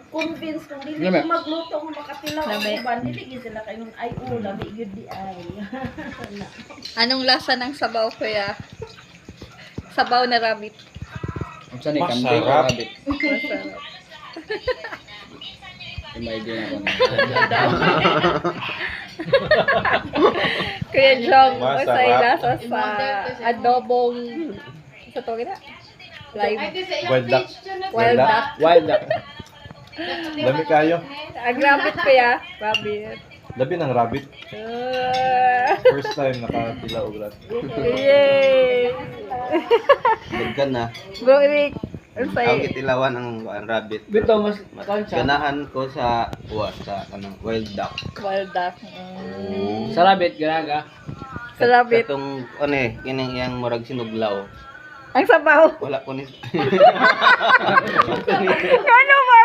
convince kung dili ko magluto kung makatilaw ang uban, dili sila kayon ay labi gyud di ay. Anong lasa ng sabaw, kuya? Sabaw na rabbit. Ang saan kambing o Masarap. rabbit? Masarap. May idea ako. Kuya Jong, Masarap. masay lasa sa adobong sa to gina? Live. Wild duck. Wild duck. Wild duck. Dami kayo. Ang rabbit, kuya. Rabbit. Labi ng rabbit. First time nakakila og rabbit. Yay! Dagkan na. Bro Eric, ang Ang say. kitilawan ang rabbit. Bito, mas kansya. Ganahan ko sa wild duck. Wild duck. Sa rabbit, ganaga. Sa rabbit. Katong kining iyang murag sinuglaw. Ang sabaw. Wala ko ni Ano ba?